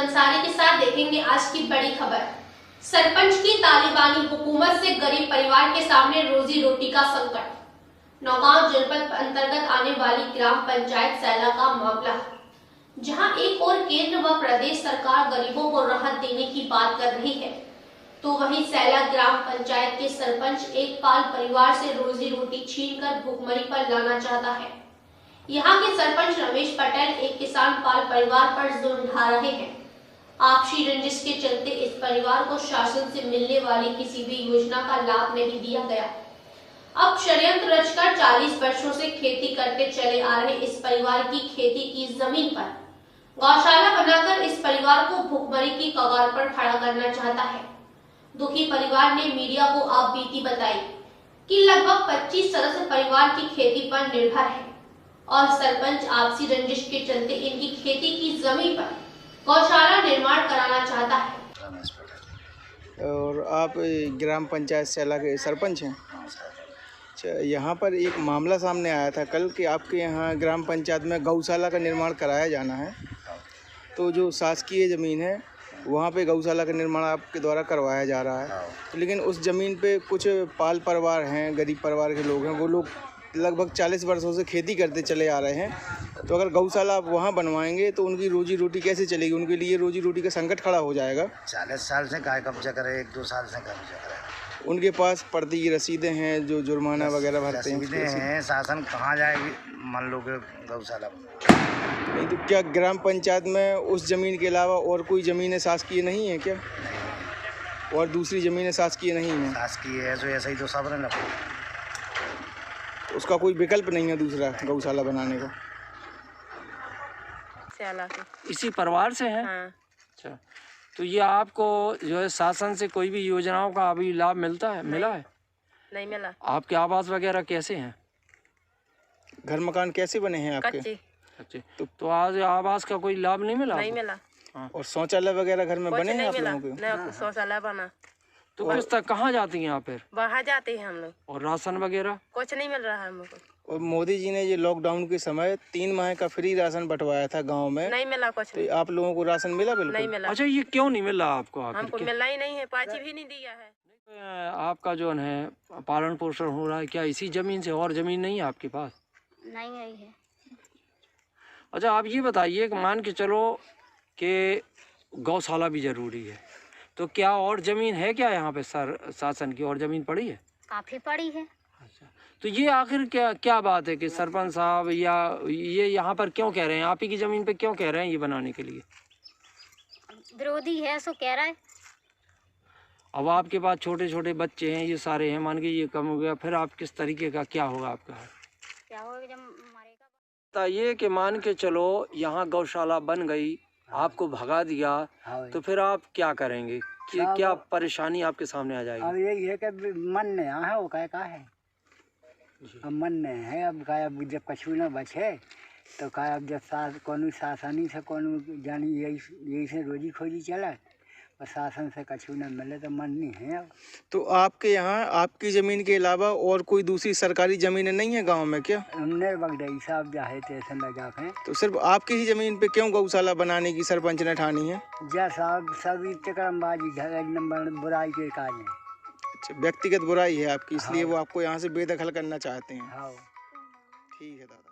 अंसारी के साथ देखेंगे आज की बड़ी खबर। सरपंच की तालिबानी हुकूमत से गरीब परिवार के सामने रोजी रोटी का संकट। नौगांव जनपद अंतर्गत आने वाली ग्राम पंचायत सैला का मामला, जहां एक और केंद्र व प्रदेश सरकार गरीबों को राहत देने की बात कर रही है, तो वहीं सैला ग्राम पंचायत के सरपंच एक पाल परिवार से रोजी रोटी छीनकर भूखमरी पर लाना चाहता है। यहाँ के सरपंच रमेश पटेल एक किसान पाल परिवार पर जुल्म ढा रहे हैं। आपसी रंजिश के चलते इस परिवार को शासन से मिलने वाली किसी भी योजना का लाभ नहीं दिया गया। अब षड्यंत्र रचकर 40 वर्षों से खेती करते चले आ रहे इस परिवार की खेती की जमीन पर गौशाला बनाकर इस परिवार को भूखमरी की कगार पर खड़ा करना चाहता है। दुखी परिवार ने मीडिया को आप बीती बताई कि लगभग 25 सदस्य परिवार की खेती पर निर्भर है और सरपंच आपसी रंजिश के चलते इनकी खेती की जमीन पर गौशाला निर्माण कराना चाहता है। और आप ग्राम पंचायत सैला के सरपंच हैं? अच्छा, यहाँ पर एक मामला सामने आया था कल कि आपके यहाँ ग्राम पंचायत में गौशाला का निर्माण कराया जाना है। तो जो शासकीय ज़मीन है वहाँ पे गौशाला का निर्माण आपके द्वारा करवाया जा रहा है, लेकिन उस ज़मीन पे कुछ पाल परिवार हैं, गरीब परिवार के लोग हैं, वो लोग लगभग 40 वर्षों से खेती करते चले आ रहे हैं। तो अगर गौशाला आप वहाँ बनवाएंगे तो उनकी रोजी रोटी कैसे चलेगी? उनके लिए रोजी रोटी का संकट खड़ा हो जाएगा। 40 साल से गाय कब्जा करे, 1-2 साल से कब्जा करे। उनके पास पर्दी की रसीदें हैं जो जुर्माना वगैरह भरते हैं। शासन कहाँ जाएगी मान लो कि गौशाला नहीं, तो क्या ग्राम पंचायत में उस ज़मीन के अलावा और कोई ज़मीनें शासकीय नहीं है क्या? और दूसरी ज़मीनें शासकीय नहीं है? शासकीय है जो ऐसा ही तो सब ने उसका कोई विकल्प नहीं है दूसरा गौशाला बनाने का? इसी परिवार से हैं? हाँ। अच्छा, तो ये आपको जो है शासन से कोई भी योजनाओं का अभी लाभ मिलता है? मिला है? नहीं मिला। आपके आवास वगैरह कैसे हैं? घर मकान कैसे बने हैं आपके? कच्चे। अच्छे, तो आज आवास का कोई लाभ नहीं मिला? नहीं मिला। हाँ। और शौचालय वगैरह घर में बने हैं आप लोगों के? नहीं, शौचालय बना। तो किस तक कहाँ जाती हैं आप फिर? बाहर जाते हैं हम लोग। और राशन वगैरह कुछ नहीं मिल रहा है हमको। और मोदी जी ने ये लॉकडाउन के समय 3 माह का फ्री राशन बंटवाया था गांव में। नहीं मिला कुछ। तो आप लोगों को राशन मिला? बिल्कुल नहीं मिला। अच्छा, ये क्यों नहीं मिला आपको? हमको मिला ही नहीं है, पाची भी नहीं दिया है। आपका जो है पालन पोषण हो रहा है क्या इसी जमीन से? और जमीन नहीं है आपके पास? नहीं है। अच्छा, आप ये बताइए कि मान के चलो कि गौशाला भी जरूरी है, तो क्या और ज़मीन है क्या यहाँ पे? शासन की और ज़मीन पड़ी है? काफी पड़ी है। अच्छा, तो ये आखिर क्या बात है कि सरपंच साहब या ये यहाँ पर क्यों कह रहे हैं, आप ही की ज़मीन पे क्यों कह रहे हैं ये बनाने के लिए? विरोधी है सो कह रहा है। अब आपके पास छोटे छोटे बच्चे हैं, ये सारे हैं, मान के ये कम हो गया, फिर आप किस तरीके का क्या होगा आपका? क्या होगा जब मरेगा? बताइए कि मान के चलो यहाँ गौशाला बन गई, आपको भगा दिया, तो फिर आप क्या करेंगे? क्या परेशानी आपके सामने आ जाएगी? अब यही है कि मन ने है वो का है। अब मन ने है, अब का अब जब कछु न बचे तो का अब जब कोनो शासनी से कोनो जानी यही से रोजी खोजी चला और शासन से कछु न मिले तो मन नहीं है। अब तो आपके यहाँ आपकी ज़मीन के अलावा और कोई दूसरी सरकारी ज़मीनें नहीं है गांव में क्या? हमने बगडई साहब जाहे थे ऐसे लगा के। तो सिर्फ आपकी ही ज़मीन पे क्यों गौशाला बनाने की सरपंच ने ठानी है? जा साहब सब क्रमबाजी एक नंबर बुराई के काज है। अच्छा, व्यक्तिगत बुराई है आपकी, इसलिए वो आपको यहाँ से बेदखल करना चाहते हैं। हाँ, ठीक है दादा।